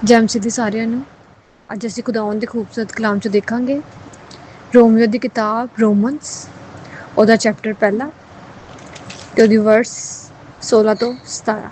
ਜੈ ਮਸੀਹ ਦੀ ਸਾਰਿਆਂ ਨੂੰ। ਅੱਜ ਅਸੀਂ ਖੁਦਾਵੰਦ ਦੇ ਖੂਬਸੂਰਤ ਕਲਾਮ 'ਚ ਦੇਖਾਂਗੇ ਰੋਮੀਓ ਦੀ ਕਿਤਾਬ ਰੋਮਨਸ, ਉਹਦਾ ਚੈਪਟਰ ਪਹਿਲਾ ਤੇ ਉਹਦੀ ਵਰਸ 16 ਤੋਂ 17।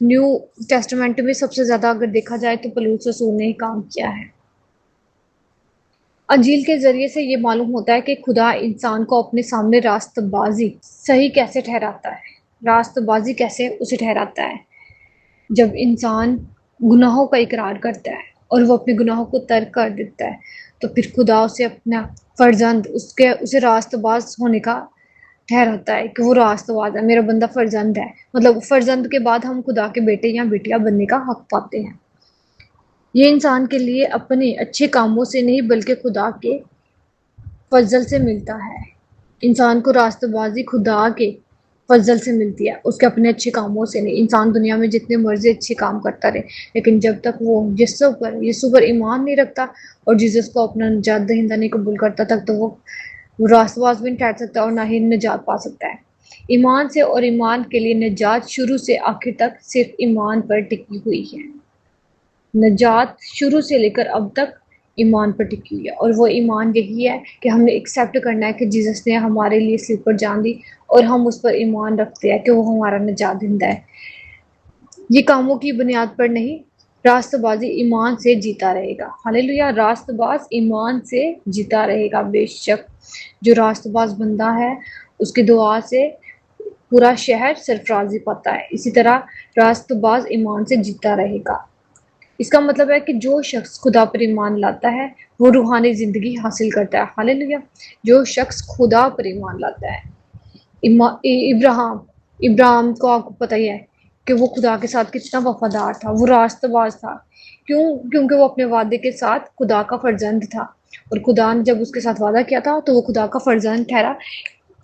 نیو ٹیسٹمنٹ میں سب سے زیادہ اگر دیکھا جائے تو پولس رسول نے ہی کام کیا ہے۔ انجیل کے ذریعے سے یہ معلوم ہوتا ہے کہ خدا انسان کو اپنے سامنے راست بازی صحیح کیسے ٹھہراتا ہے، راست بازی کیسے اسے ٹھہراتا ہے۔ جب انسان گناہوں کا اقرار کرتا ہے اور وہ اپنے گناہوں کو ترک کر دیتا ہے تو پھر خدا اسے اپنا فرزند اسے راست باز ہونے کا ٹھہراتا ہے کہ وہ راست باز ہے، میرا بندہ فرزند ہے۔ مطلب فرزند کے بعد ہم خدا کے بیٹے یا بیٹیاں بننے کا حق پاتے ہیں۔ یہ انسان کے لیے اپنے اچھے کاموں سے نہیں بلکہ خدا کے فضل سے ملتا ہے۔ انسان کو راست بازی خدا کے فضل سے ملتی ہے، اس کے اپنے اچھے کاموں سے نہیں۔ انسان دنیا میں جتنے مرضی اچھے کام کرتا رہے لیکن جب تک وہ یسوع پر ایمان نہیں رکھتا اور جیسس کو اپنا نجات دہندہ نہیں قبول کرتا تک تو وہ راست باز بھی نہیں ٹھہر سکتا اور نہ ہی نجات پا سکتا ہے۔ ایمان سے اور ایمان کے لیے نجات شروع سے آخر تک صرف ایمان پر ٹکی ہوئی ہے۔ نجات شروع سے لے کر اب تک ایمان پر ٹکی ہوئی ہے، اور وہ ایمان یہی ہے کہ ہم نے ایکسیپٹ کرنا ہے کہ جیسس نے ہمارے لیے سلیب پر جان دی اور ہم اس پر ایمان رکھتے ہیں کہ وہ ہمارا نجات دہندہ ہے۔ یہ کاموں کی بنیاد پر نہیں، راست بازی ایمان سے جیتا رہے گا۔ ہاللیلویہ، راست باز ایمان سے جیتا رہے گا۔ بے شک جو راست باز بندہ ہے اس کی دعا سے پورا شہر سرفرازی پاتا ہے، اسی طرح راست باز ایمان سے جیتا رہے گا۔ اس کا مطلب ہے کہ جو شخص خدا پر ایمان لاتا ہے وہ روحانی زندگی حاصل کرتا ہے۔ ہاللیلویہ، جو شخص خدا پر ایمان لاتا ہے۔ ابراہیم کو آپ کو پتہ ہی ہے کہ وہ خدا کے ساتھ کتنا وفادار تھا، وہ راست باز تھا۔ کیونکہ وہ اپنے وعدے کے ساتھ خدا کا فرزند تھا، اور خدا نے جب اس کے ساتھ وعدہ کیا تھا تو وہ خدا کا فرزند ٹھہرا۔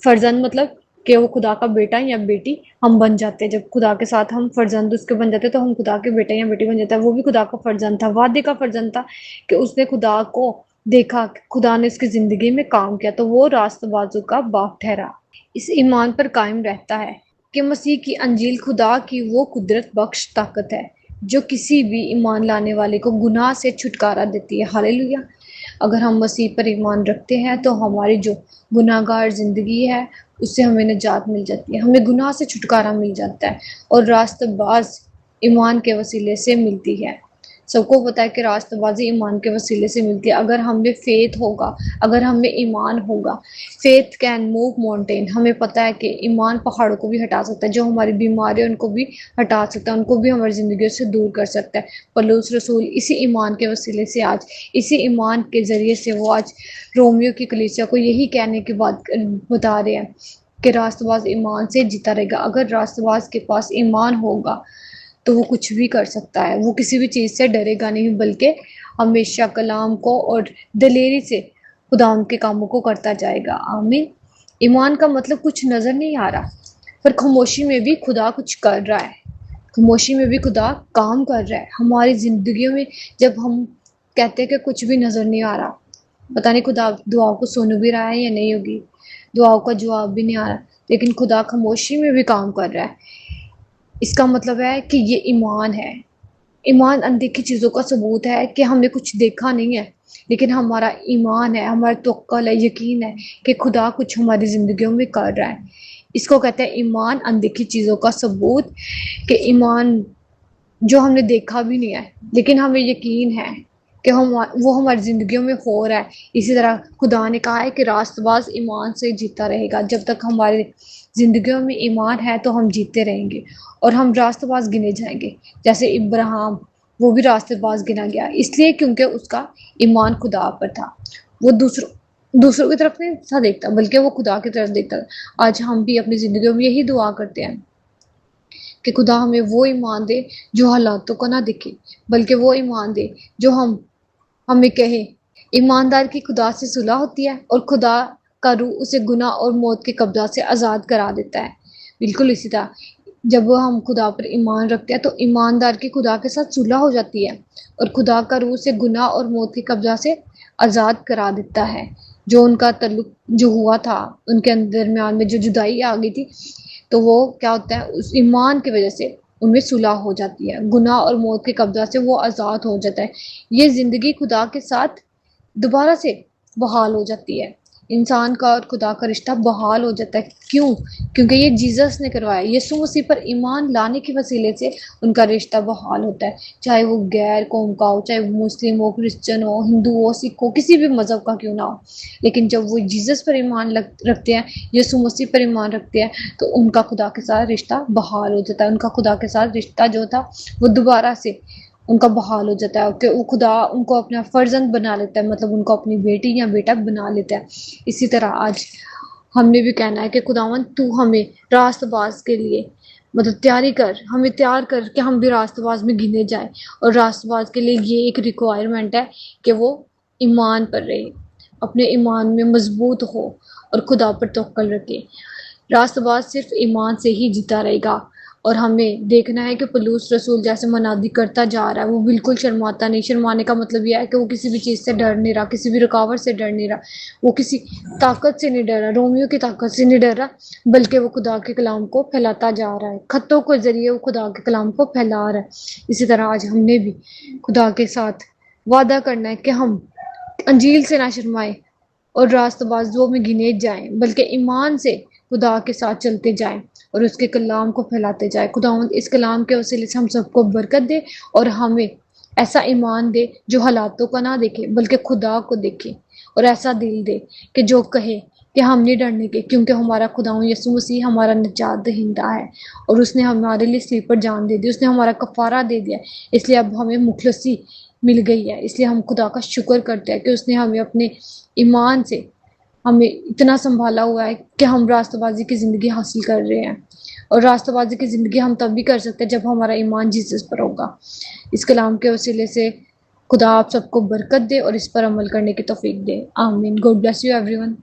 فرزند مطلب کہ وہ خدا کا بیٹا یا بیٹی ہم بن جاتے ہیں۔ جب خدا کے ساتھ ہم فرزند اس کے بن جاتے تو ہم خدا کے بیٹے یا بیٹی بن جاتے ہیں۔ وہ بھی خدا کا فرزند تھا، وعدے کا فرزند تھا کہ اس نے خدا کو دیکھا، خدا نے اس کی زندگی میں کام کیا تو وہ راست بازوں کا باپ ٹھہرا۔ اس ایمان پر قائم رہتا ہے کہ مسیح کی انجیل خدا کی وہ قدرت بخش طاقت ہے جو کسی بھی ایمان لانے والے کو گناہ سے چھٹکارا دیتی ہے۔ ہاللیلویہ، اگر ہم مسیح پر ایمان رکھتے ہیں تو ہماری جو گناہ گار زندگی ہے اس سے ہمیں نجات مل جاتی ہے، ہمیں گناہ سے چھٹکارا مل جاتا ہے، اور راست باز ایمان کے وسیلے سے ملتی ہے۔ سب کو پتا ہے کہ راست بازی ایمان کے وسیلے سے ملتی ہے۔ اگر ہم میں فیتھ ہوگا، اگر ہم میں ایمان ہوگا، فیتھ کین موو ماؤنٹین، ہمیں پتا ہے کہ ایمان پہاڑوں کو بھی ہٹا سکتا ہے، جو ہماری بیماری ان کو بھی ہٹا سکتا ہے، ان کو بھی ہماری زندگیوں سے دور کر سکتا ہے۔ پولس رسول اسی ایمان کے وسیلے سے آج، اسی ایمان کے ذریعے سے وہ آج رومیو کی کلیسیا کو یہی کہنے کی بات بتا رہے ہیں کہ راست باز ایمان سے جیتا رہے گا۔ اگر راست باز کے پاس ایمان ہوگا تو وہ کچھ بھی کر سکتا ہے، وہ کسی بھی چیز سے ڈرے گا نہیں بلکہ ہمیشہ کلام کو اور دلیری سے خدا ان کے کاموں کو کرتا جائے گا۔ آمین۔ ایمان کا مطلب کچھ نظر نہیں آ رہا پر خاموشی میں بھی خدا کچھ کر رہا ہے، خاموشی میں بھی خدا کام کر رہا ہے ہماری زندگیوں میں۔ جب ہم کہتے ہیں کہ کچھ بھی نظر نہیں آ رہا، پتہ نہیں خدا دعاؤں کو سن بھی رہا ہے یا نہیں ہوگی، دعاؤں کا جواب بھی نہیں آ رہا، لیکن خدا خاموشی میں بھی کام کر رہا ہے۔ اس کا مطلب ہے کہ یہ ایمان ہے۔ ایمان اندیکھی چیزوں کا ثبوت ہے کہ ہم نے کچھ دیکھا نہیں ہے لیکن ہمارا ایمان ہے، ہمارا توقل ہے، یقین ہے کہ خدا کچھ ہماری زندگیوں میں کر رہا ہے۔ اس کو کہتے ہیں ایمان، اندیکھی چیزوں کا ثبوت، کہ ایمان جو ہم نے دیکھا بھی نہیں ہے لیکن ہمیں یقین ہے کہ وہ ہماری زندگیوں میں ہو رہا ہے۔ اسی طرح خدا نے کہا ہے کہ راست باز ایمان سے جیتا رہے گا۔ جب تک ہماری زندگیوں میں ایمان ہے تو ہم جیتے رہیں گے اور ہم راست باز گنے جائیں گے، جیسے ابراہیم، وہ بھی راست باز گنا گیا اس لیے کیونکہ اس کا ایمان خدا پر تھا۔ وہ دوسروں کی طرف نہیں تھا دیکھتا بلکہ وہ خدا کی طرف دیکھتا تھا۔ آج ہم بھی اپنی زندگیوں میں یہی دعا کرتے ہیں کہ خدا ہمیں وہ ایمان دے جو حالاتوں کو نہ دیکھے بلکہ وہ ایمان دے جو ہمیں کہے۔ ایماندار کی خدا سے صلح ہوتی ہے اور خدا کا روح اسے گناہ اور موت کے قبضہ سے آزاد کرا دیتا ہے۔ بالکل اسی طرح جب ہم خدا پر ایمان رکھتے ہیں تو ایماندار کی خدا کے ساتھ صلح ہو جاتی ہے اور خدا کا روح سے گناہ اور موت کے قبضہ سے آزاد کرا دیتا ہے۔ جو ان کا تعلق جو ہوا تھا، ان کے درمیان میں جو جدائی آ گئی تھی، تو وہ کیا ہوتا ہے، اس ایمان کی وجہ سے ان میں صلح ہو جاتی ہے، گناہ اور موت کے قبضہ سے وہ آزاد ہو جاتا ہے۔ یہ زندگی خدا کے ساتھ دوبارہ سے بحال ہو جاتی ہے۔ انسان کا اور خدا کا رشتہ بحال ہو جاتا ہے۔ کیوں؟ کیونکہ یہ جیزس نے کروایا، یسوع مسیح پر ایمان لانے کے وسیلے سے ان کا رشتہ بحال ہوتا ہے، چاہے وہ غیر قوم کا ہو، چاہے وہ مسلم ہو، کرسچن ہو، ہندو ہو، سکھ ہو، کسی بھی مذہب کا کیوں نہ ہو۔ لیکن جب وہ جیزس پر ایمان رکھتے ہیں، یسوع مسیح پر ایمان رکھتے ہیں، تو ان کا خدا کے ساتھ رشتہ بحال ہو جاتا ہے۔ ان کا خدا کے ساتھ رشتہ جو تھا وہ دوبارہ سے ان کا بحال ہو جاتا ہے، کہ وہ خدا ان کو اپنا فرزند بنا لیتا ہے، مطلب ان کو اپنی بیٹی یا بیٹا بنا لیتا ہے۔ اسی طرح آج ہم نے بھی کہنا ہے کہ خداوند تو ہمیں راست باز کے لیے مطلب تیاری کر، ہمیں تیار کر کہ ہم بھی راست باز میں گنے جائیں۔ اور راست باز کے لیے یہ ایک ریکوائرمنٹ ہے کہ وہ ایمان پر رہے، اپنے ایمان میں مضبوط ہو اور خدا پر توکل رکھے۔ راست باز صرف ایمان سے ہی جیتا رہے گا۔ اور ہمیں دیکھنا ہے کہ پولس رسول جیسے منادی کرتا جا رہا ہے، وہ بالکل شرماتا نہیں۔ شرمانے کا مطلب یہ ہے کہ وہ کسی بھی چیز سے ڈر نہیں رہا، کسی بھی رکاوٹ سے ڈر نہیں رہا، وہ کسی طاقت سے نہیں ڈر رہا، رومیو کی طاقت سے نہیں ڈر رہا، بلکہ وہ خدا کے کلام کو پھیلاتا جا رہا ہے، خطوں کے ذریعے وہ خدا کے کلام کو پھیلا رہا ہے۔ اسی طرح آج ہم نے بھی خدا کے ساتھ وعدہ کرنا ہے کہ ہم انجیل سے نہ شرمائیں اور راست بازوں میں گنے جائیں، بلکہ ایمان سے خدا کے ساتھ چلتے جائیں اور اس کے کلام کو پھیلاتے جائیں۔ خداوند اس کلام کے وسیلے سے ہم سب کو برکت دے اور ہمیں ایسا ایمان دے جو حالاتوں کا نہ دیکھے بلکہ خدا کو دیکھے، اور ایسا دل دے کہ جو کہے کہ ہم نہیں ڈرنے کے، کیونکہ ہمارا خداوند یسوع مسیح ہمارا نجات دہندہ ہے، اور اس نے ہمارے لیے سلیب پر جان دے دی، اس نے ہمارا کفارہ دے دیا، اس لیے اب ہمیں مخلصی مل گئی ہے۔ اس لیے ہم خدا کا شکر کرتے ہیں کہ اس نے ہمیں اپنے ایمان سے ہمیں اتنا سنبھالا ہوا ہے کہ ہم راستہ بازی کی زندگی حاصل کر رہے ہیں۔ اور راستہ بازی کی زندگی ہم تب بھی کر سکتے ہیں جب ہمارا ایمان جیسس پر ہوگا۔ اس کلام کے وسیلے سے خدا آپ سب کو برکت دے اور اس پر عمل کرنے کی توفیق دے۔ آمین۔ God bless you every one.